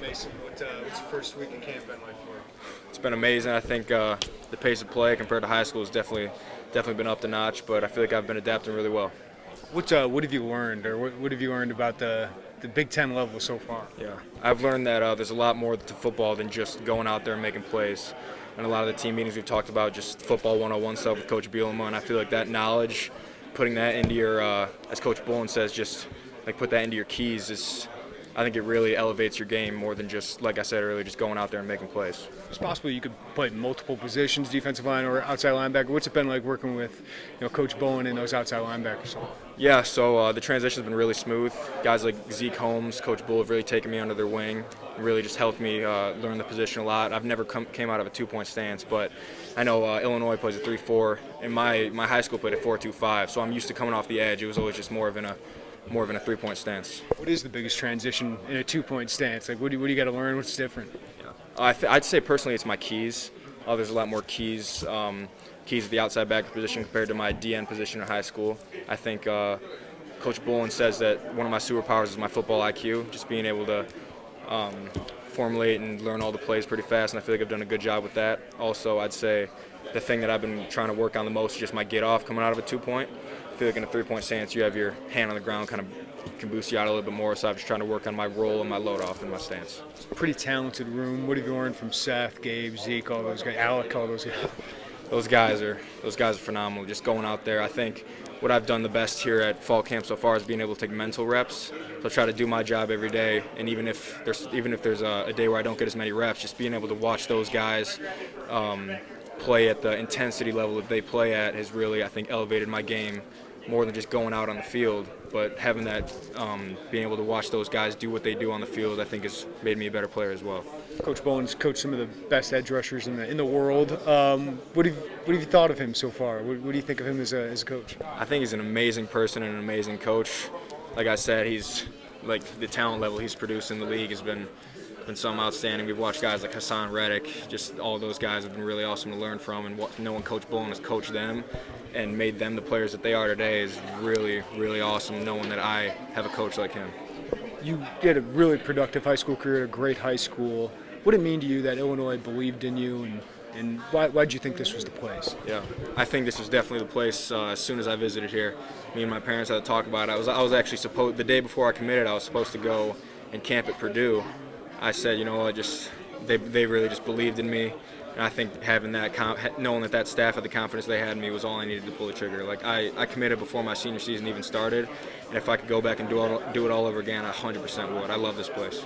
Mason, what's your first week of camp been like for you? It's been amazing. I think the pace of play compared to high school has definitely been up the notch, but I feel like I've been adapting really well. What have you learned, or what have you learned about the Big Ten level so far? Yeah, I've learned that there's a lot more to football than just going out there and making plays. And a lot of the team meetings we've talked about just football 101 stuff with Coach Bielema, and I feel like that knowledge, putting that into your, as Coach Bullen says, just like put that into your keys is, I think it really elevates your game more than just, like I said earlier, just going out there and making plays. It's possible you could play multiple positions, defensive line or outside linebacker. What's it been like working with, Coach Bowen and those outside linebackers? Yeah, so the transition's been really smooth. Guys like Zeke Holmes, Coach Bull have really taken me under their wing, really just helped me learn the position a lot. I've never came out of a two-point stance, but I know Illinois plays a 3-4, and my high school played a 4-2-5, so I'm used to coming off the edge. It was always just more of in a three-point stance. What is the biggest transition in a two-point stance? Like, what do you got to learn? What's different? Yeah. I'd say personally it's my keys. There's a lot more keys at the outside backer position compared to my DN position in high school. I think Coach Bullen says that one of my superpowers is my football IQ, just being able to formulate and learn all the plays pretty fast, and I feel like I've done a good job with that. Also, I'd say the thing that I've been trying to work on the most is just my get-off coming out of a two-point. I feel like in a three-point stance, you have your hand on the ground, kind of can boost you out a little bit more, so I'm just trying to work on my roll and my load-off in my stance. Pretty talented room. What have you learned from Seth, Gabe, Zeke, all those guys, Alec, all those guys? Those guys are phenomenal. Just going out there, I think what I've done the best here at fall camp so far is being able to take mental reps. So try to do my job every day, and even if there's a day where I don't get as many reps, just being able to watch those guys play at the intensity level that they play at has really, I think, elevated my game more than just going out on the field. But having that, being able to watch those guys do what they do on the field, I think has made me a better player as well. Coach Bowen's coached some of the best edge rushers in the world. What have you thought of him so far? What do you think of him as a coach? I think he's an amazing person and an amazing coach. Like I said, he's like the talent level he's produced in the league has been something outstanding. We've watched guys like Hassan Reddick, just all those guys have been really awesome to learn from, and knowing Coach Bullen has coached them and made them the players that they are today is really, really awesome, knowing that I have a coach like him. You had a really productive high school career at a great high school. What did it mean to you that Illinois believed in you, and why did you think this was the place? Yeah, I think this was definitely the place as soon as I visited here. Me and my parents had to talk about it. I was actually supposed, the day before I committed, I was supposed to go and camp at Purdue. I said, they really just believed in me, and I think having that, knowing that staff had the confidence they had in me was all I needed to pull the trigger. Like I committed before my senior season even started, and if I could go back and do it all over again, I 100% would. I love this place.